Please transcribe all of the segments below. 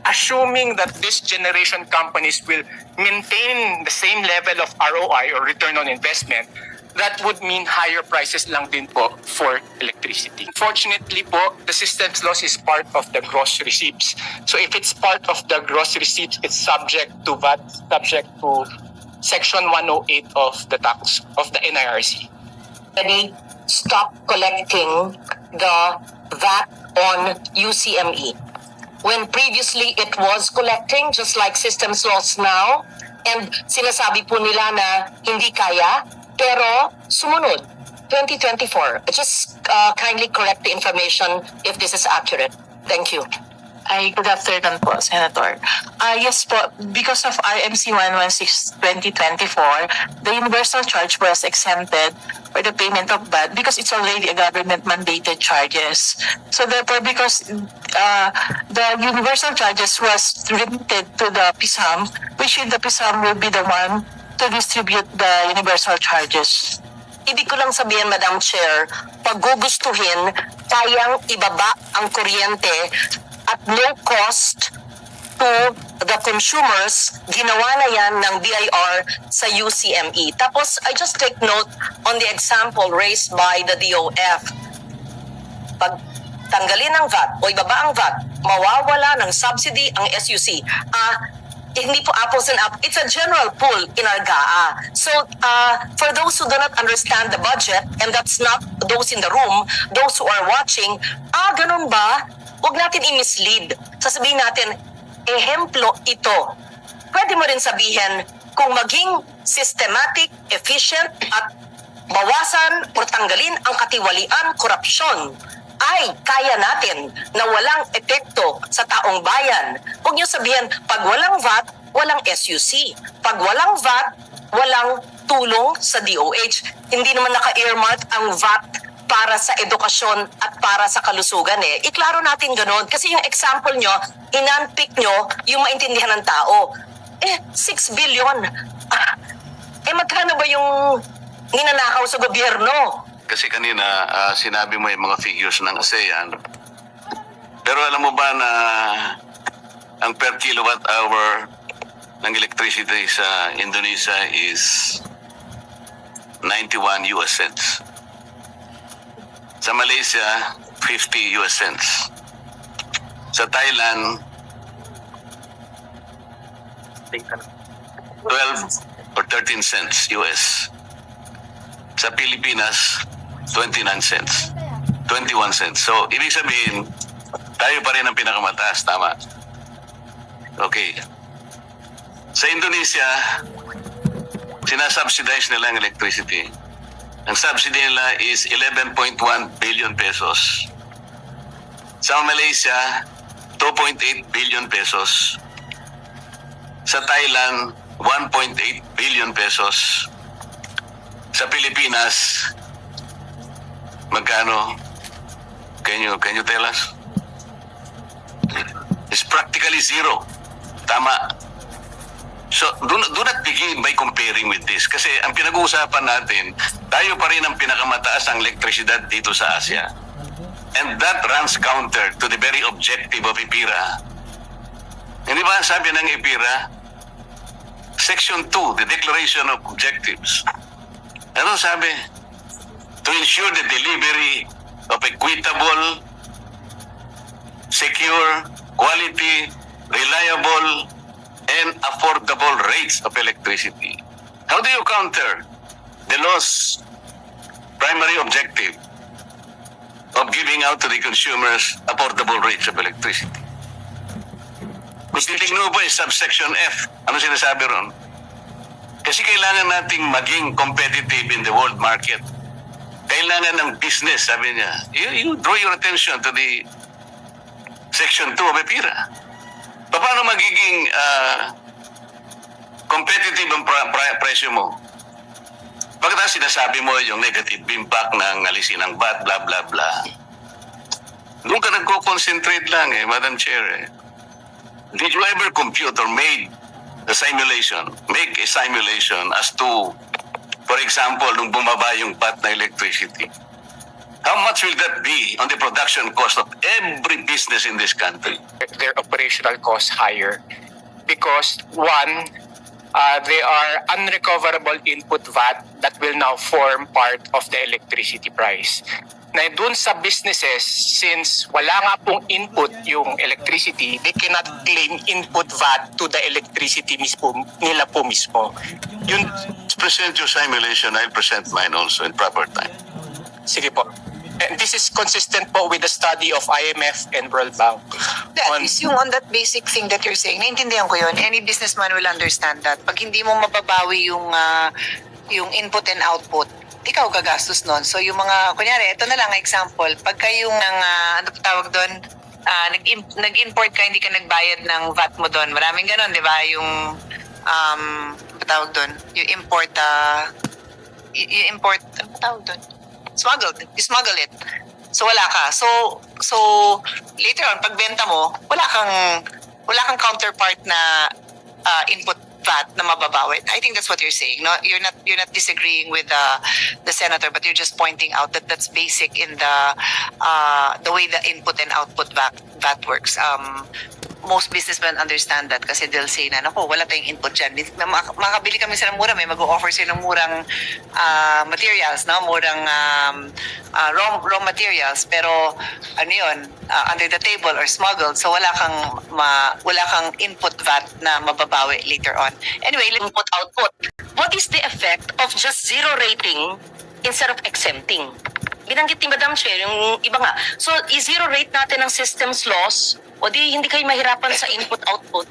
assuming that this generation companies will maintain the same level of ROI or return on investment, that would mean higher prices lang din po for electricity. Unfortunately po, the systems loss is part of the gross receipts. So if it's part of the gross receipts, it's subject to VAT, subject to Section 108 of the tax of the NIRC. They stop collecting the VAT on UCME. When previously it was collecting, just like systems loss now, and sinasabi po nila na hindi kaya, pero sumunod, 2024. Just kindly correct the information if this is accurate. Thank you. Good afternoon po, Senator. Yes po, because of RMC 116-2024, the universal charge was exempted for the payment of VAT because it's already a government-mandated charges. So therefore, because the universal charges was remitted to the PISAM, which the PISAM will be the one to distribute the universal charges. Ibig ko lang sabihin, Madam Chair, pag gugustuhin, kayang ibaba ang kuryente at low cost to the consumers, ginawa na yan ng BIR sa UCME. Tapos, I just take note on the example raised by the DOF. Pag tanggalin ang VAT o ibaba ang VAT, mawawala ng subsidy ang SUC. Hindi po apples and apples. It's a general pool in our GAA. So, for those who do not understand the budget, and that's not those in the room, those who are watching, ganun ba? Huwag natin i-mislead. Sasabihin natin, ehemplo ito. Pwede mo rin sabihin, kung maging systematic, efficient, at bawasan o tanggalin ang katiwalian, korupsyon, ay kaya natin na walang epekto sa taong bayan. Huwag niyo sabihin, pag walang VAT, walang SUC. Pag walang VAT, walang tulong sa DOH. Hindi naman naka-earmark ang VAT para sa edukasyon at para sa kalusugan eh. Iklaro natin ganun. Kasi yung example nyo, inunpick nyo yung maintindihan ng tao. 6 billion. Magkano ba yung ninanakaw sa gobyerno? Kasi kanina, sinabi mo yung mga figures ng ASEAN. Pero alam mo ba na ang per kilowatt hour ng electricity sa Indonesia is 91 US cents. Sa Malaysia, 50 US cents. Sa Thailand, 12 or 13 cents US. Sa Pilipinas, 29 cents. 21 cents. So, ibig sabihin, tayo pa rin ang pinakamataas, tama? Okay. Sa Indonesia, sinasubsidize nila ang electricity. Ang subsidy nila is 11.1 billion pesos. Sa Malaysia, 2.8 billion pesos. Sa Thailand, 1.8 billion pesos. Sa Pilipinas, magkano? Can you tell us? It's practically zero. Tama. So, do not begin by comparing with this. Kasi ang pinag-uusapan natin, tayo pa rin ang pinakamataas ang elektrisidad dito sa Asia. And that runs counter to the very objective of EPIRA. Hindi ba sabi ng EPIRA? Section 2, the Declaration of Objectives. Ano sabi? To ensure the delivery of equitable, secure, quality, reliable, and affordable rates of electricity. How do you counter the law's primary objective of giving out to the consumers affordable rates of electricity? Kung titignan mo po yung subsection F, ano sinasabi ron? Kasi kailangan nating maging competitive in the world market. Kailangan ng business, sabi niya. You draw your attention to the section 2 of EPIRA. Paano magiging competitive ang presyo mo? Pagkatapos sinasabi mo yung negative impact ng alisin ng VAT, blah, blah, blah. Doon ka nagko-concentrate lang Madam Chair. Did you ever compute or make a simulation as to, for example, nung bumaba yung VAT na electricity, How much will that be on the production cost of every business in this country? Their operational costs higher because one, they are unrecoverable input VAT that will now form part of the electricity price. Na dun sa businesses, since wala nga pong input yung electricity, they cannot claim input VAT to the electricity nila po mismo. Yun, Present your simulation, I'll present mine also in proper time. sige po. And this is consistent po with the study of IMF and World Bank. That is yung on that basic thing that you're saying. Naintindihan ko yun. Any businessman will understand that. Pag hindi mo mababawi yung input and output, ikaw gagastos nun. So yung mga, kunyari, ito na lang example. Pagka yung, ano tawag doon, nag-import ka, hindi ka nagbayad ng VAT mo doon. Maraming ganon, di ba? Yung, ano tawag doon? You import, ano tawag doon? Smuggled. You smuggle it. So wala ka. So later on pagbenta mo, wala kang counterpart na input VAT na mababawi. I think that's what you're saying. No, you're not disagreeing with the senator, but you're just pointing out that that's basic in the way the input and output VAT works. Most businessmen understand that kasi they'll say na, naku, wala tayong input dyan. Makabili kami sila ng mura, may mag-offer sila ng murang materials, no? Murang raw materials, pero ano yun, under the table or smuggled, so wala kang input VAT na mababawi later on. Anyway, Input-output. What is the effect of just zero rating instead of exempting? Binanggit ni Madam Chair, yung iba nga. So, i-zero rate natin ang systems loss o di hindi kayo mahirapan sa input-output?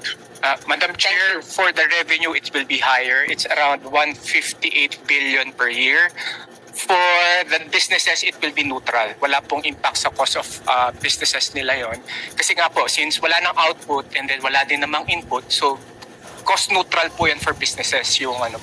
Madam Chair, for the revenue, it will be higher. It's around 158 billion per year. For the businesses, it will be neutral. Wala pong impact sa cost of businesses nila yon. Kasi nga po, since wala nang output and then wala din namang input, so cost neutral po yan for businesses yung ano.